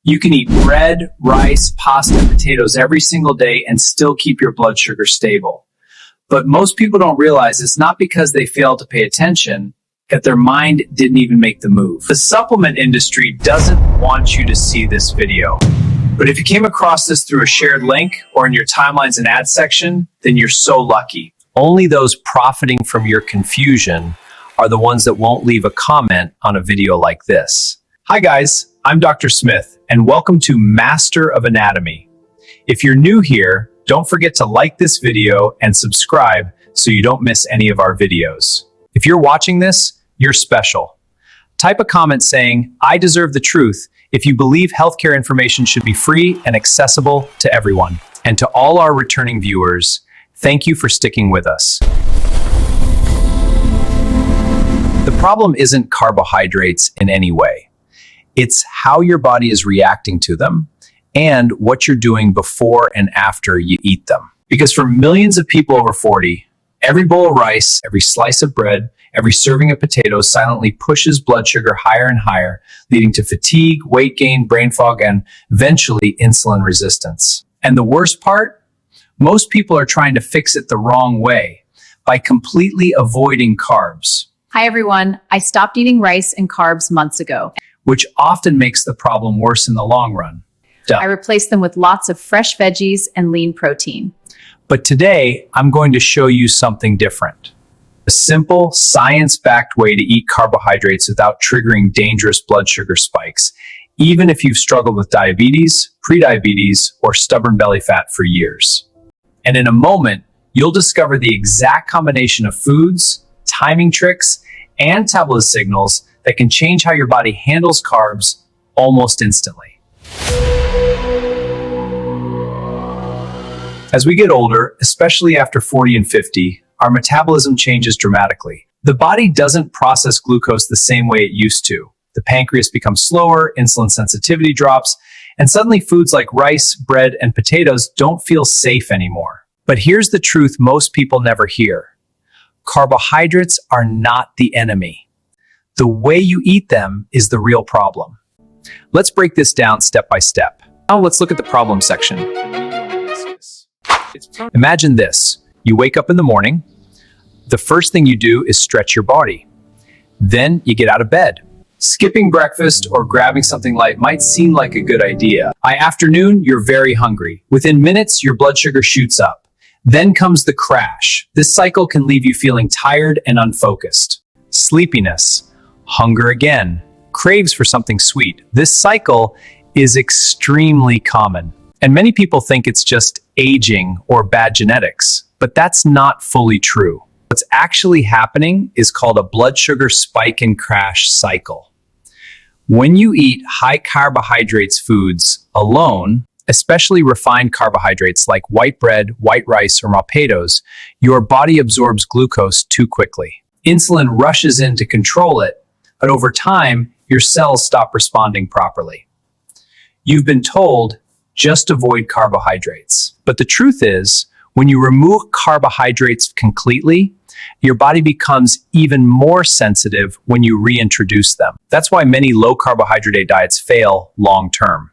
You can eat bread, rice, pasta, and potatoes every single day and still keep your blood sugar stable. But most people don't realize it's not because they failed to pay attention, that their mind didn't even make the move. The supplement industry doesn't want you to see this video. But if you came across this through a shared link or in your timelines and ads section, then you're so lucky. Only those profiting from your confusion are the ones that won't leave a comment on a video like this. Hi guys, I'm Dr. Smith, and welcome to Master of Anatomy. If you're new here, don't forget to like this video and subscribe so you don't miss any of our videos. If you're watching this, you're special. Type a comment saying, "I deserve the truth," if you believe healthcare information should be free and accessible to everyone. And to all our returning viewers, thank you for sticking with us. The problem isn't carbohydrates in any way. It's how your body is reacting to them and what you're doing before and after you eat them. Because for millions of people over 40, every bowl of rice, every slice of bread, every serving of potatoes silently pushes blood sugar higher and higher, leading to fatigue, weight gain, brain fog, and eventually insulin resistance. And the worst part? Most people are trying to fix it the wrong way by completely avoiding carbs. Hi everyone, I stopped eating rice and carbs months ago. Which often makes the problem worse in the long run. I replaced them with lots of fresh veggies and lean protein. But today, I'm going to show you something different. A simple, science-backed way to eat carbohydrates without triggering dangerous blood sugar spikes, even if you've struggled with diabetes, prediabetes, or stubborn belly fat for years. And in a moment, you'll discover the exact combination of foods, timing tricks, and tablet signals that can change how your body handles carbs almost instantly. As we get older, especially after 40 and 50, our metabolism changes dramatically. The body doesn't process glucose the same way it used to. The pancreas becomes slower, insulin sensitivity drops, and suddenly foods like rice, bread, and potatoes don't feel safe anymore. But here's the truth most people never hear. Carbohydrates are not the enemy. The way you eat them is the real problem. Let's break this down step by step. Now let's look at the problem section. Imagine this. You wake up in the morning. The first thing you do is stretch your body. Then you get out of bed. Skipping breakfast or grabbing something light might seem like a good idea. By afternoon, you're very hungry. Within minutes, your blood sugar shoots up. Then comes the crash. This cycle can leave you feeling tired and unfocused. Sleepiness. Hunger again, craves for something sweet. This cycle is extremely common, and many people think it's just aging or bad genetics, but that's not fully true. What's actually happening is called a blood sugar spike and crash cycle. When you eat high carbohydrates foods alone, especially refined carbohydrates like white bread, white rice, or raw potatoes, your body absorbs glucose too quickly. Insulin rushes in to control it, but over time, your cells stop responding properly. You've been told, just avoid carbohydrates. But the truth is, when you remove carbohydrates completely, your body becomes even more sensitive when you reintroduce them. That's why many low-carbohydrate diets fail long-term.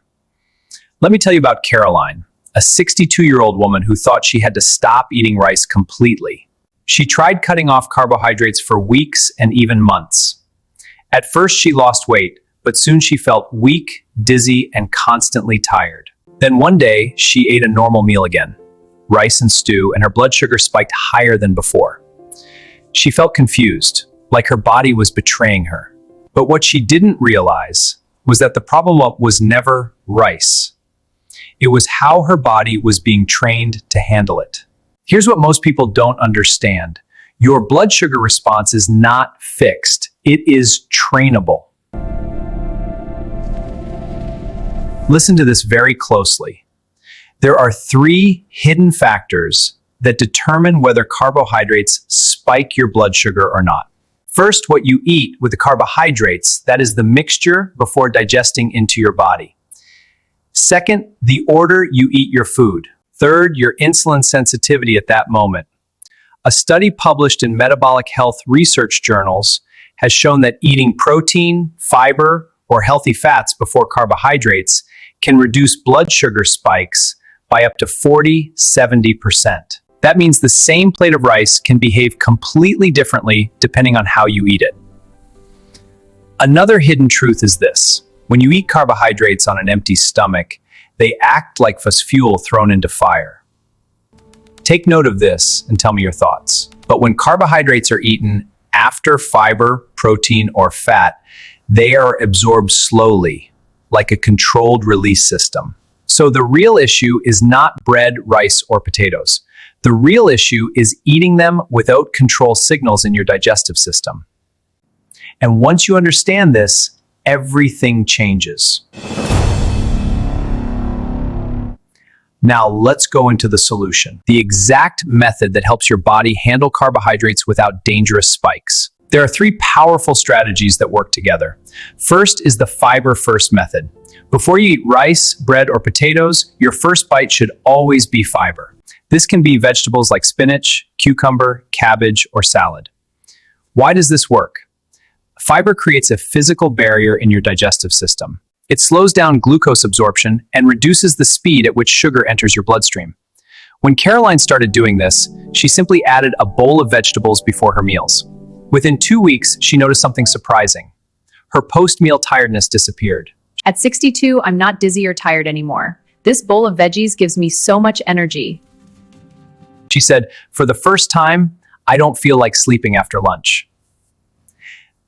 Let me tell you about Caroline, a 62-year-old woman who thought she had to stop eating rice completely. She tried cutting off carbohydrates for weeks and even months. At first, she lost weight, but soon she felt weak, dizzy, and constantly tired. Then one day, she ate a normal meal again, rice and stew, and her blood sugar spiked higher than before. She felt confused, like her body was betraying her. But what she didn't realize was that the problem was never rice. It was how her body was being trained to handle it. Here's what most people don't understand. Your blood sugar response is not fixed. It is trainable. Listen to this very closely. There are 3 hidden factors that determine whether carbohydrates spike your blood sugar or not. First, what you eat with the carbohydrates, that is the mixture before digesting into your body. Second, the order you eat your food. Third, your insulin sensitivity at that moment. A study published in metabolic health research journals has shown that eating protein, fiber, or healthy fats before carbohydrates can reduce blood sugar spikes by up to 40–70%. That means the same plate of rice can behave completely differently depending on how you eat it. Another hidden truth is this: when you eat carbohydrates on an empty stomach, they act like fuel thrown into fire. Take note of this and tell me your thoughts. But when carbohydrates are eaten after fiber, protein, or fat, they are absorbed slowly, like a controlled release system. So the real issue is not bread, rice, or potatoes. The real issue is eating them without control signals in your digestive system. And once you understand this, everything changes. Now let's go into the solution, the exact method that helps your body handle carbohydrates without dangerous spikes. There are 3 powerful strategies that work together. First is the fiber first method. Before you eat rice, bread, or potatoes, your first bite should always be fiber. This can be vegetables like spinach, cucumber, cabbage, or salad. Why does this work? Fiber creates a physical barrier in your digestive system. It slows down glucose absorption and reduces the speed at which sugar enters your bloodstream. When Caroline started doing this, she simply added a bowl of vegetables before her meals. Within 2 weeks, she noticed something surprising. Her post-meal tiredness disappeared. At 62, I'm not dizzy or tired anymore. This bowl of veggies gives me so much energy. She said, "For the first time, I don't feel like sleeping after lunch."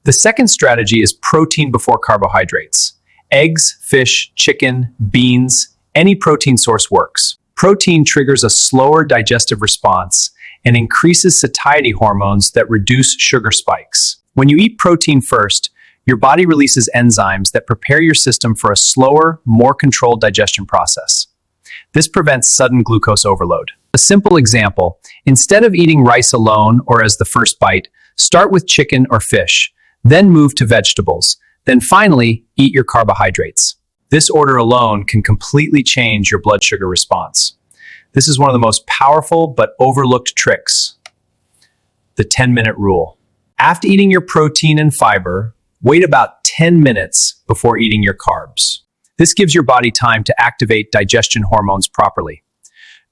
The second strategy is protein before carbohydrates. Eggs, fish, chicken, beans, any protein source works. Protein triggers a slower digestive response and increases satiety hormones that reduce sugar spikes. When you eat protein first, your body releases enzymes that prepare your system for a slower, more controlled digestion process. This prevents sudden glucose overload. A simple example: instead of eating rice alone or as the first bite, start with chicken or fish, then move to vegetables, then finally eat your carbohydrates. This order alone can completely change your blood sugar response. This is one of the most powerful but overlooked tricks: the 10-minute rule. After eating your protein and fiber, wait about 10 minutes before eating your carbs. This gives your body time to activate digestion hormones properly.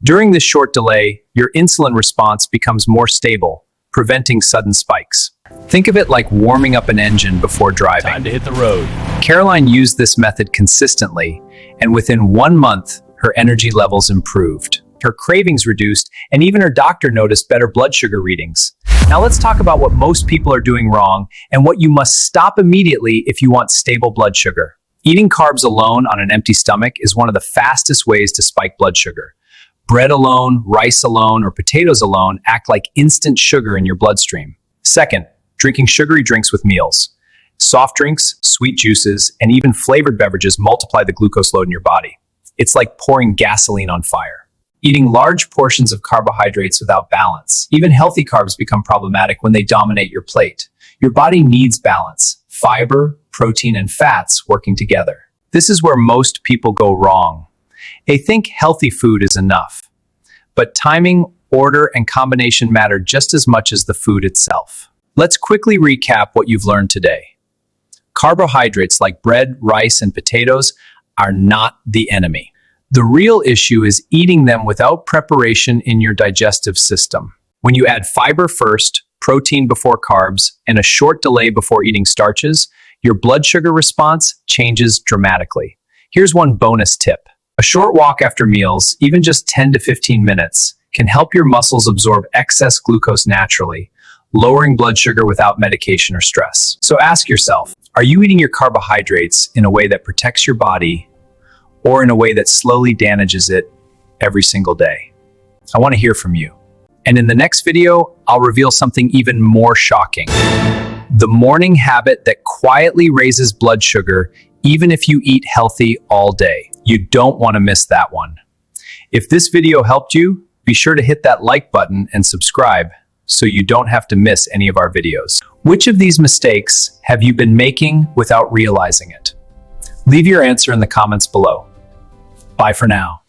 During this short delay, your insulin response becomes more stable, preventing sudden spikes. Think of it like warming up an engine before driving. Time to hit the road. Caroline used this method consistently, and within 1 month, her energy levels improved. Her cravings reduced, and even her doctor noticed better blood sugar readings. Now let's talk about what most people are doing wrong and what you must stop immediately if you want stable blood sugar. Eating carbs alone on an empty stomach is one of the fastest ways to spike blood sugar. Bread alone, rice alone, or potatoes alone act like instant sugar in your bloodstream. Second, drinking sugary drinks with meals. Soft drinks, sweet juices, and even flavored beverages multiply the glucose load in your body. It's like pouring gasoline on fire. Eating large portions of carbohydrates without balance. Even healthy carbs become problematic when they dominate your plate. Your body needs balance: fiber, protein, and fats working together. This is where most people go wrong. They think healthy food is enough. But timing, order, and combination matter just as much as the food itself. Let's quickly recap what you've learned today. Carbohydrates like bread, rice, and potatoes are not the enemy. The real issue is eating them without preparation in your digestive system. When you add fiber first, protein before carbs, and a short delay before eating starches, your blood sugar response changes dramatically. Here's one bonus tip. A short walk after meals, even just 10 to 15 minutes, can help your muscles absorb excess glucose naturally, lowering blood sugar without medication or stress. So ask yourself, are you eating your carbohydrates in a way that protects your body or in a way that slowly damages it every single day? I want to hear from you. And in the next video, I'll reveal something even more shocking. The morning habit that quietly raises blood sugar even if you eat healthy all day. You don't want to miss that one. If this video helped you, be sure to hit that like button and subscribe so you don't have to miss any of our videos. Which of these mistakes have you been making without realizing it? Leave your answer in the comments below. Bye for now.